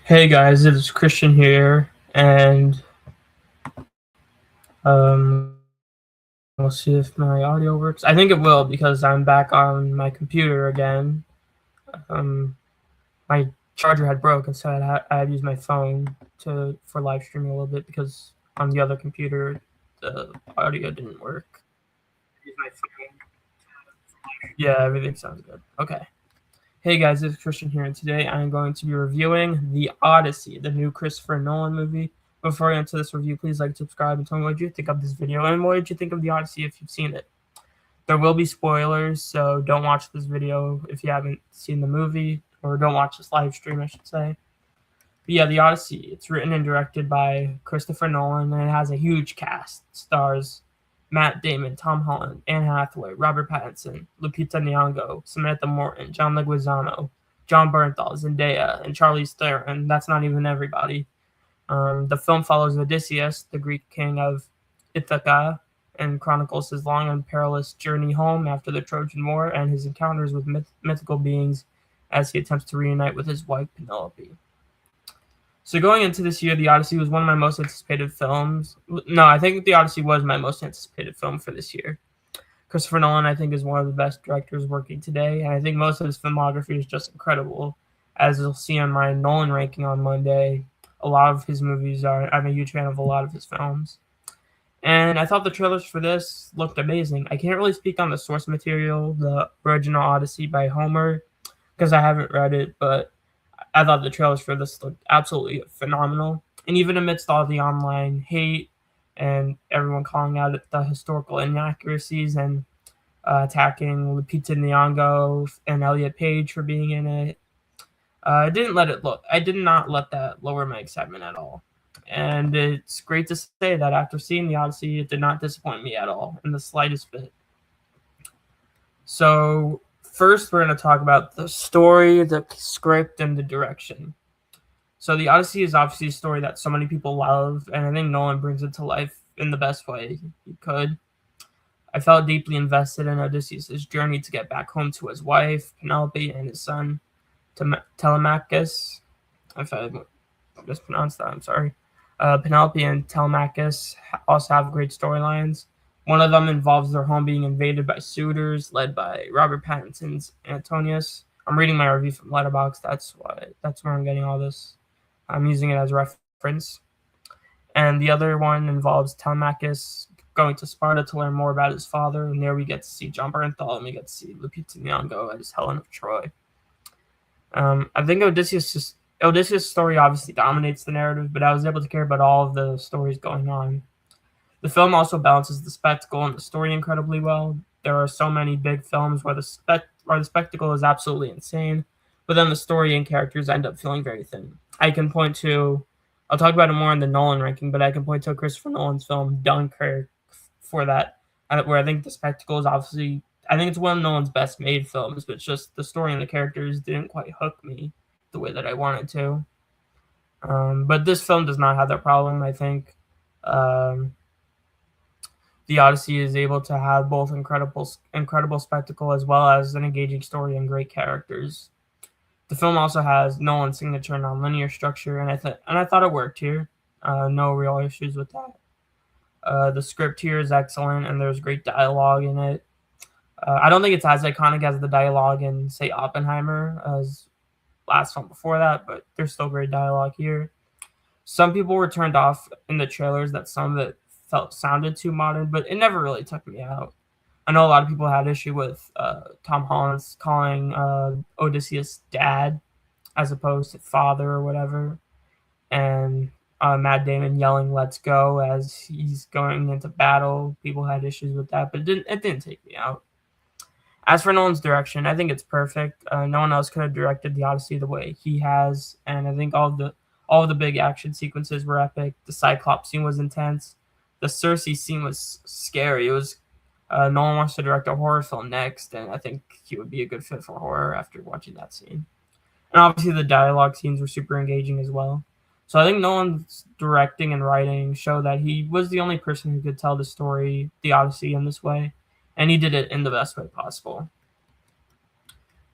Hey guys, it is Christian here, and we'll see if my audio works. I think it will because I'm back on my computer again. Um, my charger had broken, so I had to use my phone for live streaming a little bit because on the other computer the audio didn't work. Use my phone. Yeah, everything sounds good. Okay. Hey guys, it's Christian here, and today I'm going to be reviewing The Odyssey, the new Christopher Nolan movie. Before I get into this review, please like, subscribe, and tell me what you think of this video, and what did you think of The Odyssey if you've seen it. There will be spoilers, so don't watch this video if you haven't seen the movie, or don't watch this live stream, I should say. But yeah, The Odyssey, it's written and directed by Christopher Nolan, and it has a huge cast. It stars Matt Damon, Tom Holland, Anne Hathaway, Robert Pattinson, Lupita Nyong'o, Samantha Morton, John Leguizamo, John Bernthal, Zendaya, and Charlize Theron. That's not even everybody. The film follows Odysseus, the Greek king of Ithaca, and chronicles his long and perilous journey home after the Trojan War and his encounters with mythical beings as he attempts to reunite with his wife Penelope. So going into this year, The Odyssey was one of my most anticipated films. No, I think The Odyssey was my most anticipated film for this year. Christopher Nolan, I think, is one of the best directors working today, and I think most of his filmography is just incredible. As you'll see on my Nolan ranking on Monday, a lot of his movies are. I'm a huge fan of a lot of his films. And I thought the trailers for this looked amazing. I can't really speak on the source material, the original Odyssey by Homer, because I haven't read it, but I thought the trailers for this looked absolutely phenomenal. And even amidst all the online hate and everyone calling out at the historical inaccuracies and attacking Lupita Nyong'o and Elliot Page for being in it, I did not let that lower my excitement at all. And it's great to say that after seeing The Odyssey, it did not disappoint me at all in the slightest bit. So first, we're going to talk about the story, the script, and the direction. So The Odyssey is obviously a story that so many people love, and I think Nolan brings it to life in the best way he could. I felt deeply invested in Odysseus' journey to get back home to his wife, Penelope, and his son, Telemachus. If I mispronounced that, I'm sorry. Penelope and Telemachus also have great storylines. One of them involves their home being invaded by suitors, led by Robert Pattinson's Antonius. I'm reading my review from Letterboxd. That's where I'm getting all this. I'm using it as a reference. And the other one involves Telemachus going to Sparta to learn more about his father. And there we get to see John Bernthal, and we get to see Lupita Nyong'o as Helen of Troy. I think Odysseus' story obviously dominates the narrative, but I was able to care about all of the stories going on. The film also balances the spectacle and the story incredibly well. There are so many big films where the spectacle is absolutely insane, but then the story and characters end up feeling very thin. I'll talk about it more in the Nolan ranking, but I can point to Christopher Nolan's film Dunkirk for that, where I think the spectacle is obviously, I think it's one of Nolan's best made films, but it's just the story and the characters didn't quite hook me the way that I wanted to. But this film does not have that problem, I think. The Odyssey is able to have both incredible spectacle as well as an engaging story and great characters. The film also has Nolan's signature non-linear structure, and I thought it worked here. No real issues with that. The script here is excellent, and there's great dialogue in it. I don't think it's as iconic as the dialogue in, say, Oppenheimer, as last film before that, but there's still great dialogue here. Some people were turned off in the trailers that some of it sounded too modern, but it never really took me out. I know a lot of people had issue with Tom Holland's calling Odysseus dad as opposed to father or whatever, and Matt Damon yelling "Let's go" as he's going into battle. People had issues with that, but it didn't take me out. As for Nolan's direction, I think it's perfect. No one else could have directed The Odyssey the way he has, and I think all of the big action sequences were epic. The Cyclops scene was intense. The Circe scene was scary. It was Nolan wants to direct a horror film next, and I think he would be a good fit for horror after watching that scene. And obviously the dialogue scenes were super engaging as well. So I think Nolan's directing and writing show that he was the only person who could tell the story, The Odyssey, in this way, and he did it in the best way possible.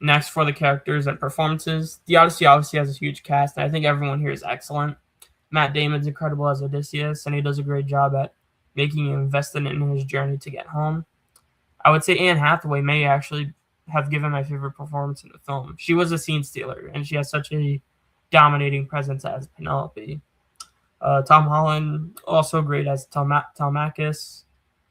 Next, for the characters and performances, the Odyssey obviously has a huge cast, and I think everyone here is excellent. Matt Damon's incredible as Odysseus, and he does a great job at making you invested in his journey to get home. I would say Anne Hathaway may actually have given my favorite performance in the film. She was a scene stealer, and she has such a dominating presence as Penelope. Tom Holland, also great as Telemachus.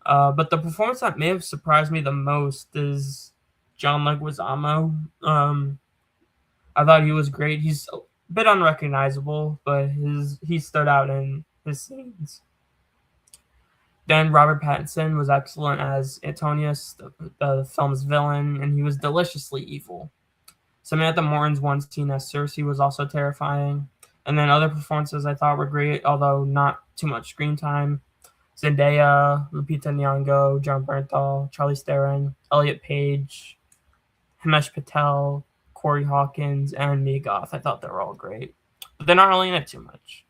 But the performance that may have surprised me the most is John Leguizamo. I thought he was great. He's a bit unrecognizable, but he stood out in his scenes. Then Robert Pattinson was excellent as Antonius, the film's villain, and he was deliciously evil. Samantha Morton's one scene as Cersei was also terrifying. And then other performances I thought were great, although not too much screen time. Zendaya, Lupita Nyong'o, John Bernthal, Charlize Theron, Elliot Page, Himesh Patel, Corey Hawkins, and Mia Goth. I thought they were all great. But they're not really in it too much.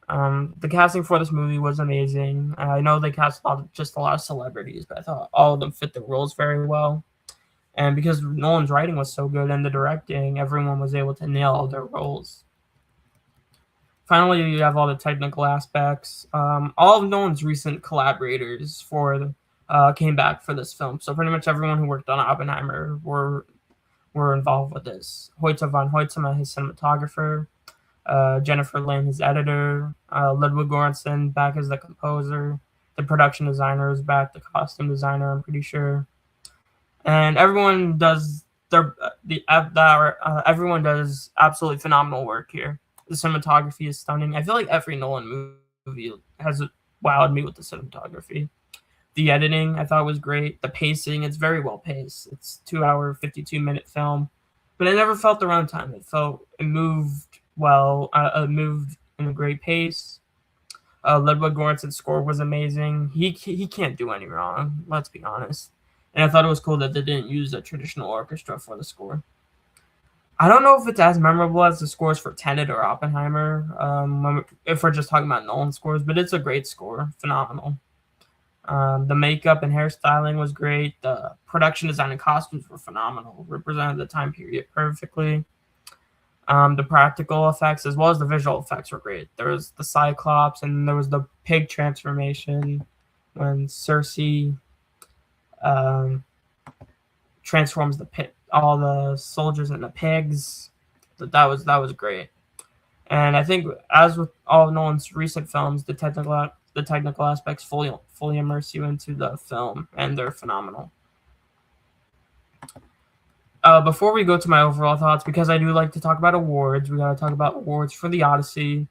The casting for this movie was amazing. I know they cast just a lot of celebrities, but I thought all of them fit the roles very well. And because Nolan's writing was so good and the directing, everyone was able to nail their roles. Finally, you have all the technical aspects. All of Nolan's recent collaborators came back for this film. So pretty much everyone who worked on Oppenheimer were involved with this. Hoyte van Hoytema, his cinematographer. Jennifer Lane, his editor. Ludwig Göransson back as the composer. The production designer is back. The costume designer, I'm pretty sure. And everyone does everyone does absolutely phenomenal work here. The cinematography is stunning. I feel like every Nolan movie has wowed me with the cinematography. The editing I thought was great. The pacing, it's very well paced. It's 2-hour, 52-minute film, but it never felt the runtime. It moved well. It moved in a great pace. Ludwig Göransson's score was amazing. He can't do any wrong. Let's be honest. And I thought it was cool that they didn't use a traditional orchestra for the score. I don't know if it's as memorable as the scores for Tenet or Oppenheimer, if we're just talking about Nolan scores, but it's a great score. Phenomenal. The makeup and hairstyling was great. The production design and costumes were phenomenal. Represented the time period perfectly. The practical effects as well as the visual effects were great. There was the Cyclops and there was the pig transformation when Cersei transforms all the soldiers into pigs. That was great. And I think, as with all of Nolan's recent films, the technical aspects fully immerse you into the film, and they're phenomenal. Before we go to my overall thoughts, because I do like to talk about awards, we gotta talk about awards for the Odyssey.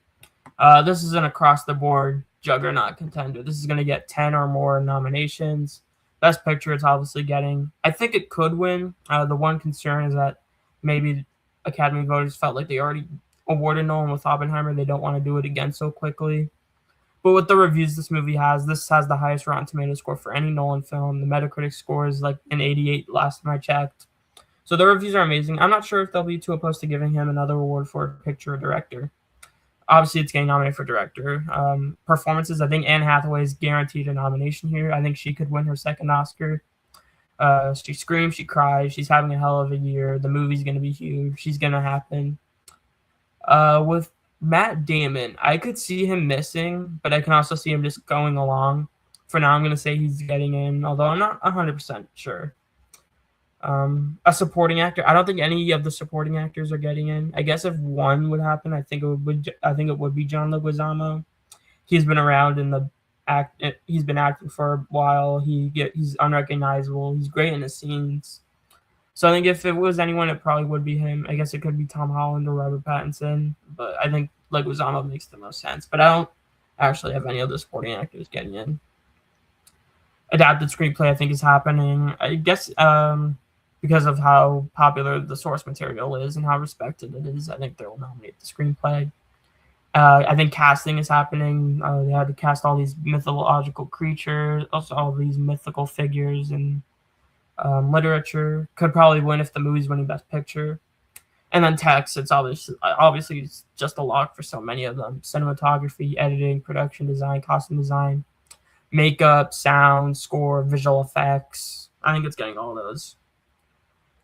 This is an across-the-board juggernaut contender. This is gonna get 10 or more nominations. Best Picture, it's obviously getting. I think it could win. The one concern is that maybe Academy voters felt like they already awarded Nolan with Oppenheimer. They don't want to do it again so quickly. But with the reviews this movie has, this has the highest Rotten Tomatoes score for any Nolan film. The Metacritic score is like an 88 last time I checked. So the reviews are amazing. I'm not sure if they'll be too opposed to giving him another award for picture or director. Obviously, it's getting nominated for director. Performances, I think Anne Hathaway is guaranteed a nomination here. I think she could win her second Oscar. She screams, she cries, she's having a hell of a year. The movie's going to be huge. She's going to happen. With Matt Damon, I could see him missing, but I can also see him just going along. For now, I'm going to say he's getting in, although I'm not 100% sure. A supporting actor, I don't think any of the supporting actors are getting in. I guess if one would happen, I think it would be John Leguizamo. He's been around in the act. He's been acting for a while. He's unrecognizable. He's great in his scenes. So I think if it was anyone, it probably would be him. I guess it could be Tom Holland or Robert Pattinson, but I think Leguizamo makes the most sense. But I don't actually have any other supporting actors getting in. Adapted screenplay, I think, is happening. I guess because of how popular the source material is and how respected it is, I think they will nominate the screenplay. I think casting is happening. They had to cast all these mythological creatures, also all these mythical figures, and literature. Could probably win if the movie's winning Best Picture. And then text, it's obviously it's just a lock for so many of them. Cinematography, editing, production design, costume design, makeup, sound, score, visual effects. I think it's getting all those.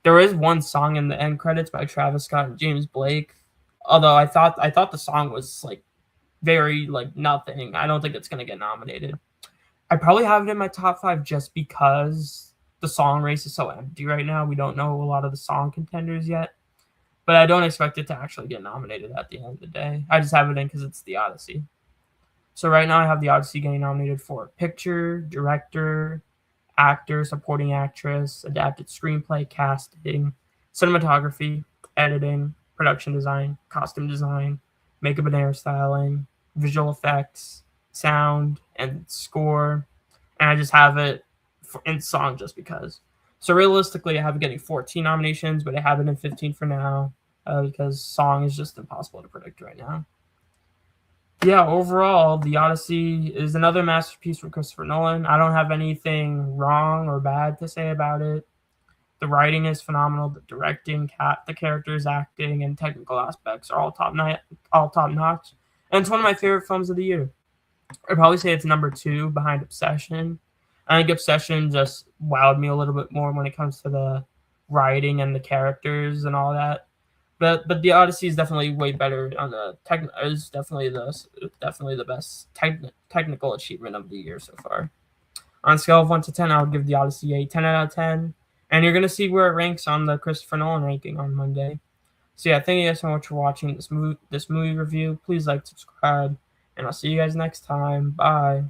There is one song in the end credits by Travis Scott and James Blake. Although I thought the song was like very like nothing. I don't think it's gonna get nominated. I probably have it in my top 5 just because the song race is so empty right now. We don't know a lot of the song contenders yet, but I don't expect it to actually get nominated at the end of the day. I just have it in because it's the Odyssey. So right now I have the Odyssey getting nominated for picture, director, actor, supporting actress, adapted screenplay, casting, cinematography, editing, production design, costume design, makeup and hairstyling, visual effects, sound, and score. And I just have it in song just because. So realistically, I have it getting 14 nominations, but I have it in 15 for now because song is just impossible to predict right now. Yeah, overall, The Odyssey is another masterpiece from Christopher Nolan. I don't have anything wrong or bad to say about it. The writing is phenomenal. The directing, the characters, acting, and technical aspects are all top notch. And it's one of my favorite films of the year. I'd probably say it's number 2 behind Obsession. I think Obsession just wowed me a little bit more when it comes to the writing and the characters and all that. But the Odyssey is definitely way better on the tech. Is definitely the best technical achievement of the year so far. On a scale of 1 to 10, I would give the Odyssey a 10 out of 10. And you're gonna see where it ranks on the Christopher Nolan ranking on Monday. So yeah, thank you guys so much for watching this movie review. Please like, subscribe, and I'll see you guys next time. Bye.